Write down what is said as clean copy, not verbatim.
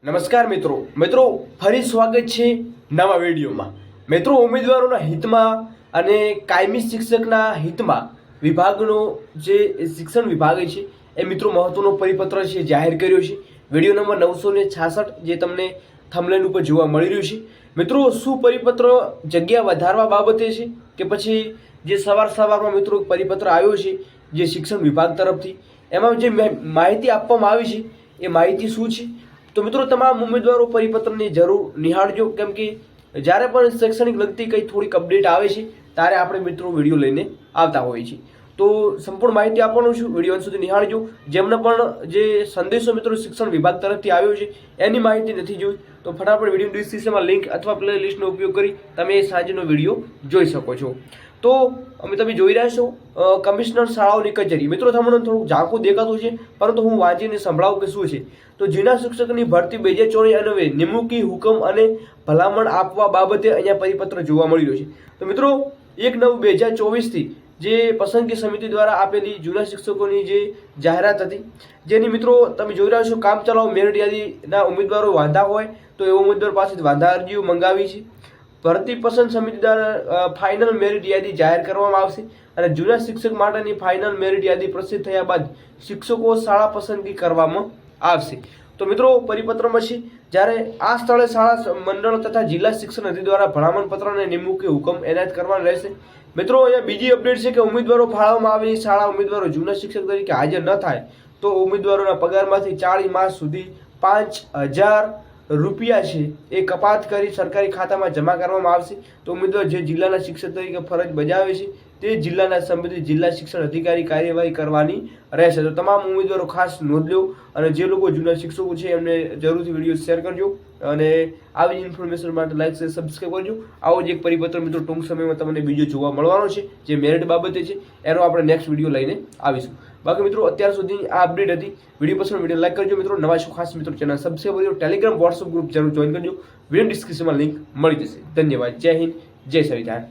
નમસ્કાર મિત્રો ફરી સ્વાગત છે નવા વિડીયોમાં। મિત્રો ઉમેદવારોના હિતમાં અને કાયમી શિક્ષકના હિતમાં વિભાગનો જે શિક્ષણ વિભાગ છે એ મિત્રો મહત્વનો પરિપત્ર છે જાહેર કર્યો છે। વિડીયો નંબર 966 જે તમને થંબનેલ ઉપર જોવા મળી રહ્યું છે। મિત્રો શું પરિપત્ર જગ્યા વધારવા બાબતે છે કે પછી જે સવારમાં મિત્રો પરિપત્ર આવ્યો છે જે શિક્ષણ વિભાગ તરફથી એમાં જે માહિતી આપવામાં આવી છે એ માહિતી શું છે? તો મિત્રો તમામ ઉમેદવારો પરિપત્રની જરૂર નિહાળજો, કેમ કે જ્યારે પણ શૈક્ષણિક લગતી કંઈ થોડીક અપડેટ આવે છે ત્યારે આપણે મિત્રો વિડીયો લઈને આવતા હોઈએ છીએ। તો સંપૂર્ણ માહિતી આપવાનું છું, વિડીયો અંત સુધી નિહાળજો। જેમને પણ જે સંદેશો મિત્રો શિક્ષણ વિભાગ તરફથી આવ્યો છે એની માહિતી નથી જોઈ તો ફટાફટ વિડીયો ડિસ્ક્રિપ્શનમાં લિંક અથવા પ્લે લિસ્ટનો ઉપયોગ કરી તમે એ સાંજનો વિડીયો જોઈ શકો છો। તો તમે જોઈ રહ્યા છો કમિશનર શાળાઓની કચેરી। મિત્રો તમને થોડુંક ઝાંખું દેખાતું છે પરંતુ હું વાંચીને સંભળાવું કે શું છે। તો જૂના શિક્ષકની ભરતી 2024 અન્વયે નિમણૂકી હુકમ અને ભલામણ આપવા બાબતે અહીંયા પરિપત્ર જોવા મળી રહ્યો છે। તો મિત્રો 1/9/2024 થી જે પસંદગી સમિતિ દ્વારા આપેલી જૂના શિક્ષકોની જે જાહેરાત હતી જેની મિત્રો તમે જોઈ રહ્યા છો કામ ચલાવ મેરિટ યાદીના ઉમેદવારો વાંધા હોય તો એવો ઉમેદવાર પાસેથી વાંધા અરજીઓ મંગાવી છે। ભરતી પસંદ સમિતિ દ્વારા ફાઇનલ મેરિટ યાદી જાહેર કરવામાં આવશે અને જૂના શિક્ષક માટેની ફાઇનલ મેરિટ યાદી પ્રસિદ્ધ થયા બાદ શિક્ષકો શાળા પસંદગી કરવામાં આવશે। તો મિત્રો પરિપત્રમાં છે જ્યારે આ સ્થળે શાળા મંડળ તથા જિલ્લા શિક્ષણ અધિકારી દ્વારા ભલામણ પત્ર અને નિમણૂકી હુકમ એનાયત કરવાનો રહેશે। મિત્રો અહીંયા બીજી અપડેટ છે કે ઉમેદવારો ફાળવવામાં આવેલી શાળા ઉમેદવારો જૂના શિક્ષક તરીકે હાજર ન થાય તો ઉમેદવારોના પગારમાંથી 40 માસ સુધી 5000 રૂપિયા છે એ કપાત કરી સરકારી ખાતામાં જમા કરવામાં આવશે। તો ઉમેદવાર જે જિલ્લાના શિક્ષક તરીકે ફરજ બજાવે છે તે જિલ્લાના સંબંધિત જિલ્લા શિક્ષણ અધિકારી કાર્યવાહી કરવાની રહેશે। તો તમામ ઉમેદવારો ખાસ નોંધ લો અને જે લોકો જૂના શિક્ષકો છે એમને જરૂરથી વિડીયો શેર કરજો અને આવી ઇન્ફોર્મેશન માટે લાઈક શેર સબસ્ક્રાઈબ કરજો। આવો જ એક પરિપત્ર મિત્રો ટૂંક સમયમાં તમને બીજો જોવા મળવાનો છે જે મેરિટ બાબતે છે એનો આપણે નેક્સ્ટ વિડીયો લઈને આવીશું। બાકી મિત્રો અત્યાર સુધી આ અપડેટ હતી। વિડીયો પસંદ વિડીયો લાઈક કરજો મિત્રો, નવા છો ખાસ મિત્રો ચેનલ સબસ્ક્રાઈબ કરજો, ટેલિગ્રામ વોટ્સઅપ ગ્રુપ જરૂર જોઈન કરજો, વિડીયો ડિસ્ક્રિપ્શનમાં લિંક મળી જશે। ધન્યવાદ, જય હિન્દ, જય સંવિધાન।